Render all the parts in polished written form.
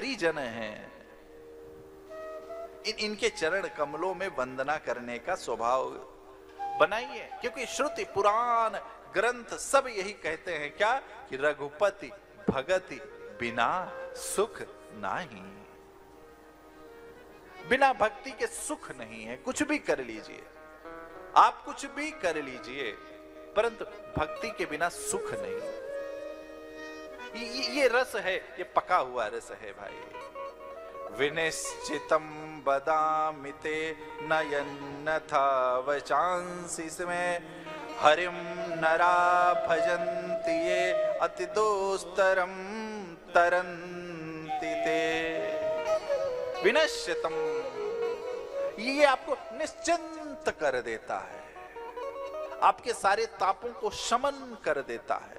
हरिजन हैं, इनके चरण कमलों में वंदना करने का स्वभाव बनाइए, क्योंकि श्रुति पुराण ग्रंथ सब यही कहते हैं क्या, कि रघुपति भगति बिना सुख नहीं। बिना भक्ति के सुख नहीं है। कुछ भी कर लीजिए, आप कुछ भी कर लीजिए, परंतु भक्ति के बिना सुख नहीं। ये रस है, ये पका हुआ रस है भाई। विनिश्चितम बदामि ते नयन्नथा वचांसि में हरिम नरा भजन्ति ये अति दोस्तरम तरन्ति ते। विनिश्चितम, ये आपको निश्चिंत कर देता है, आपके सारे तापों को शमन कर देता है।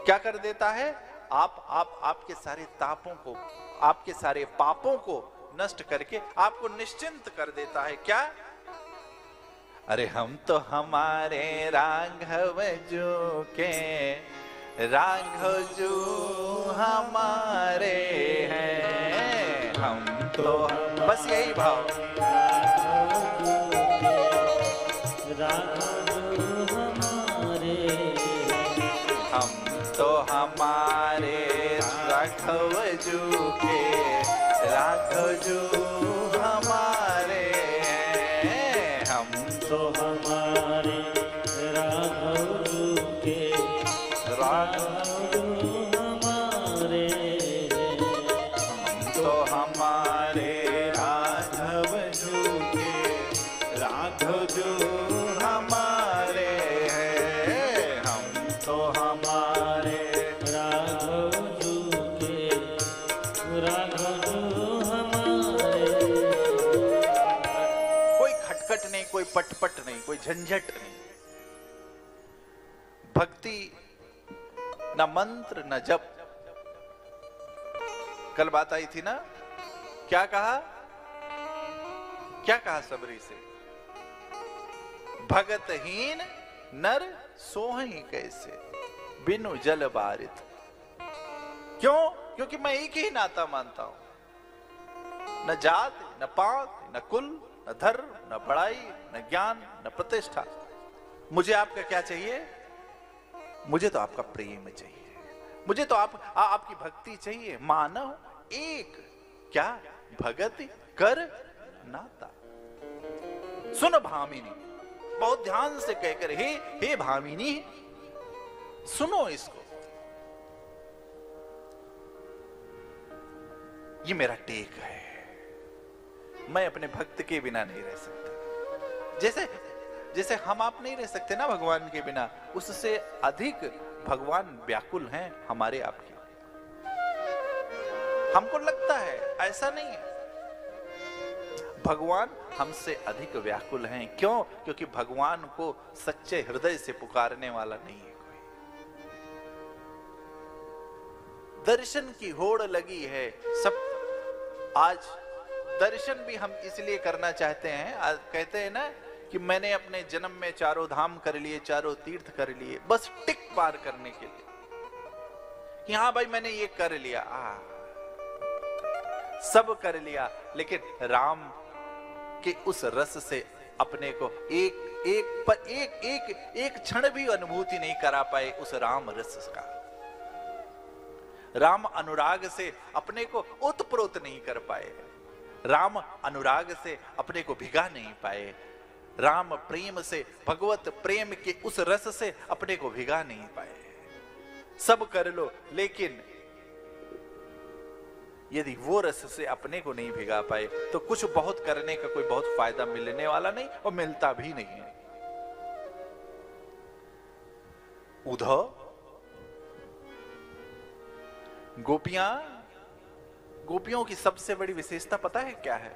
क्या कर देता है? आपके सारे तापों को, आपके सारे पापों को नष्ट करके आपको निश्चिंत कर देता है। क्या? अरे हम तो हमारे राघव जो के, राघव जो हमारे हैं, हम तो, बस यही भाव। तो हमारे राघव जू के, राघव जू हमारे हैं, हम तो हमारे राघव जू के, राघव जू हमारे हैं, हम तो हमारे राघव जू के, राघव जू हमारे हैं, हम तो हमारे कोई पटपट नहीं, कोई झंझट नहीं। भक्ति न मंत्र न जप। कल बात आई थी ना, क्या कहा? क्या कहा सबरी से? भगतहीन नर सोहई कैसे, बिनु जल बारित। क्यों? क्योंकि मैं एक ही नाता मानता हूं, न जात न पात न कुल न धर्म न बड़ाई न ज्ञान न प्रतिष्ठा। मुझे आपका क्या चाहिए? मुझे तो आपका प्रेम चाहिए, मुझे तो आपकी भक्ति चाहिए। मानव एक, क्या? भगति कर नाता। सुन भामिनी, बहुत ध्यान से कहकर, हे भामिनी सुनो इसको, ये मेरा टेक है। मैं अपने भक्त के बिना नहीं रह सकता। जैसे हम आप नहीं रह सकते ना भगवान के बिना, उससे अधिक भगवान व्याकुल हैं हमारे आपके। हमको लगता है, ऐसा नहीं है। भगवान हमसे अधिक व्याकुल हैं। क्यों? क्योंकि भगवान को सच्चे हृदय से पुकारने वाला नहीं है कोई। दर्शन की होड़ लगी है सब। आज दर्शन भी हम इसलिए करना चाहते हैं, आज कहते हैं ना कि मैंने अपने जन्म में चारों धाम कर लिए, चारों तीर्थ कर लिए, बस टिक पार करने के लिए कि हाँ भाई मैंने ये कर लिया, सब कर लिया। लेकिन राम के उस रस से अपने को एक क्षण भी अनुभूति नहीं करा पाए उस राम रस का। राम अनुराग से अपने को ओतप्रोत नहीं कर पाए, राम अनुराग से अपने को भिगा नहीं पाए, राम प्रेम से, भगवत प्रेम के उस रस से अपने को भिगा नहीं पाए। सब कर लो, लेकिन यदि वो रस से अपने को नहीं भिगा पाए तो कुछ बहुत करने का कोई बहुत फायदा मिलने वाला नहीं, और मिलता भी नहीं है। उद्धव, गोपियों की सबसे बड़ी विशेषता पता है क्या है?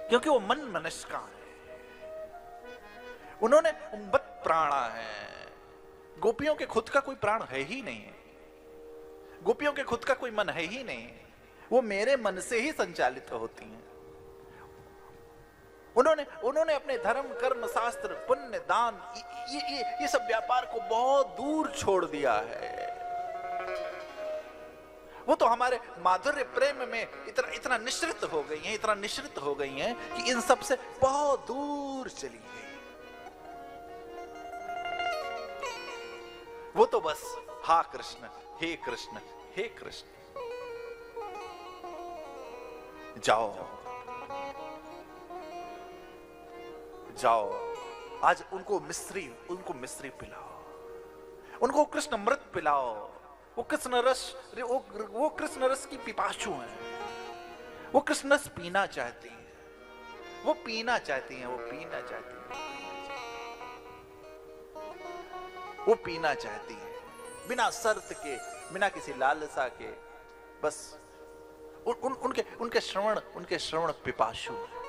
क्योंकि वो मन मनस्का है, उन्होंने उम्बत प्राणा है। गोपियों के खुद का कोई प्राण है ही नहीं है, गोपियों के खुद का कोई मन है ही नहीं है, वो मेरे मन से ही संचालित होती हैं। उन्होंने अपने धर्म कर्म शास्त्र पुण्य दान ये सब व्यापार को बहुत दूर छोड़ दिया है। वो तो हमारे माधुर्य प्रेम में इतना इतना निश्रित हो गई हैं, इतना निश्रित हो गई हैं कि इन सब से बहुत दूर चली गई। वो तो बस हा कृष्ण, हे कृष्ण, हे कृष्ण। जाओ जाओ, आज उनको मिश्री पिलाओ, उनको कृष्ण अमृत पिलाओ। वो कृष्ण रस, वो कृष्ण रस की पिपासु हैं। वो कृष्ण रस पीना चाहती हैं, वो पीना चाहती हैं, वो पीना चाहती हैं, वो पीना चाहती हैं, बिना शर्त के, बिना किसी लालसा के। बस उनके श्रवण पिपासु हैं।